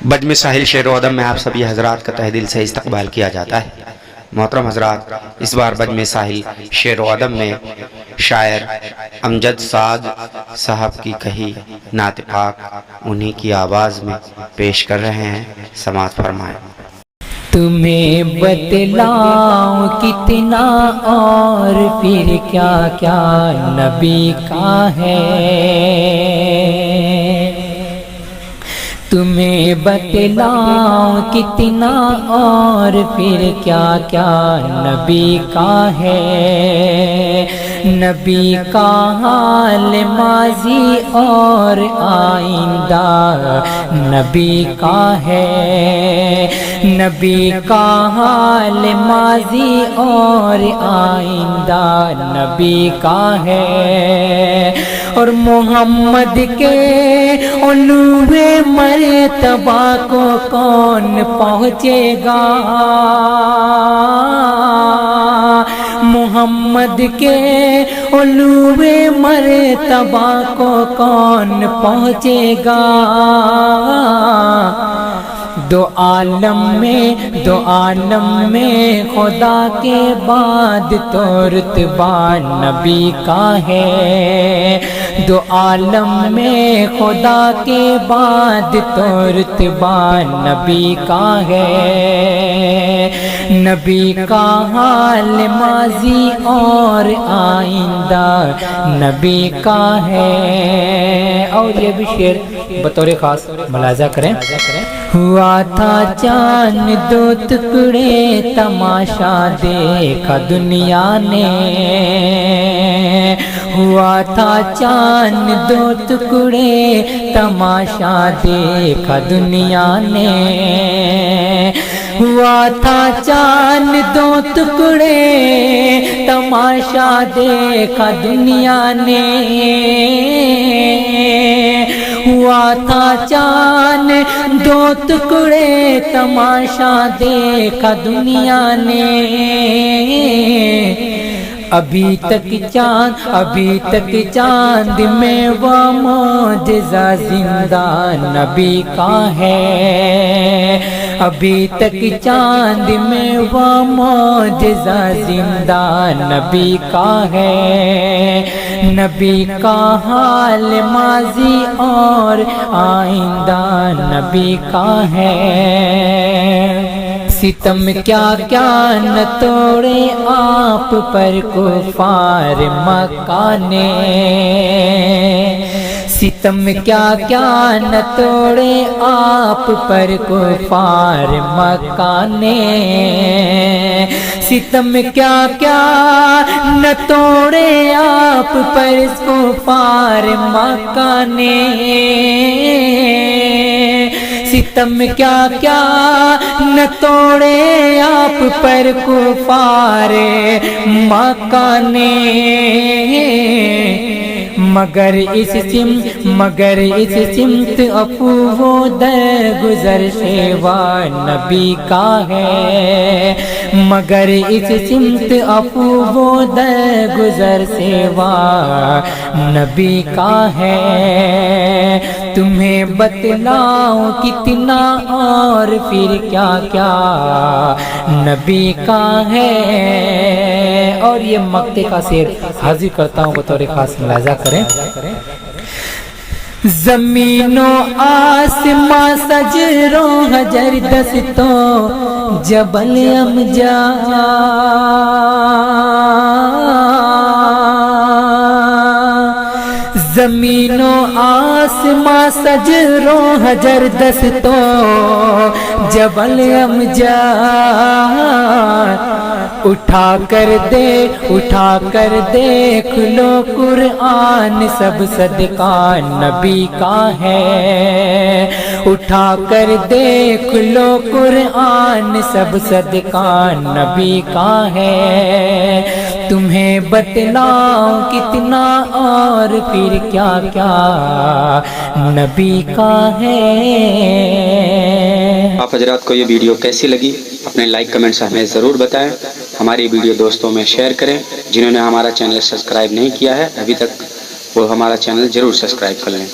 بجم ساحل شعر و ادب میں آپ سبھی حضرات کا تہ دل سے استقبال کیا جاتا ہے۔ محترم حضرات، اس بار بجم ساحل شعر و ادب میں شاعر امجد سعد صاحب کی کہی نعت پاک انہی کی آواز میں پیش کر رہے ہیں، سماعت فرمائیں۔ تمہیں بتلاؤں کتنا اور پھر کیا کیا نبی کا ہے، تمہیں بتلاؤں کتنا اور پھر کیا کیا نبی کا ہے، نبی کا حال ماضی اور آئندہ نبی کا ہے، نبی کا حال ماضی اور آئندہ نبی کا ہے، اور محمد کے علوِ مرتبہ کو کون پہنچے گا، محمد کے علوِ مرتبہ کو کون پہنچے گا، دو عالم میں خدا کے بعد تو رتبہ نبی کا ہے، دو عالم میں خدا کے بعد تو رتبہ نبی کا ہے، نبی کا حال ماضی اور آئندہ نبی کا ہے۔ اور یہ بھی شعر بطور خاص ملاحظہ کریں۔ ہوا تھا چاند دو ٹکڑے تماشا دیکھا دنیا نے، ہوا تھا چاند دو ٹکڑے تماشا دیکھا دنیا نے، ہوا تھا چاند دو ٹکڑے تماشا دیکھا دنیا نے، ہوا تھا چاند دو ٹکڑے تماشا دیکھا دنیا نے، ابھی تک چاند میں وہ معجزہ زندہ نبی کا ہے، ابھی تک چاند میں وہ معجزہ زندہ نبی کا ہے، نبی کا حال ماضی اور آئندہ نبی کا ہے، ستم کیا کیا نہ توڑے آپ پر کفار مکہ نے، ستم کیا کیا نہ توڑے آپ پر کفار مکہ نے، ستم کیا کیا نہ توڑے آپ پر کفار مکہ نے، ستم کیا کیا نہ توڑے آپ پر کفار مکہ نے، مگر اس سمت افو و درگزر شیوا نبی کا ہے، مگر اس سمت افو و درگزر سیوا نبی کا ہے، تمہیں بتلاؤں کتنا اور پھر کیا کیا نبی کا ہے۔ اور یہ مقطع کا شعر حاضر کرتا ہوں بطور خاص ملاحظہ کریں۔ زمین و آسمان شجر و حجر دستوں جبل امجاد، زمین و آسمان شجر و حجر دستوں جبل امجاد، اٹھا کر دیکھ لو قرآن سب صدقہ نبی کا ہے، اٹھا کر دیکھ لو قرآن سب صدقہ نبی کا ہے، تمہیں بتلاؤں کتنا اور پھر کیا کیا نبی کا ہے۔ آپ حضرات کو یہ ویڈیو کیسی لگی اپنے لائک کمنٹ سے ہمیں ضرور بتائیں، ہماری ویڈیو دوستوں میں شیئر کریں، جنہوں نے ہمارا چینل سبسکرائب نہیں کیا ہے ابھی تک وہ ہمارا چینل ضرور سبسکرائب کر لیں۔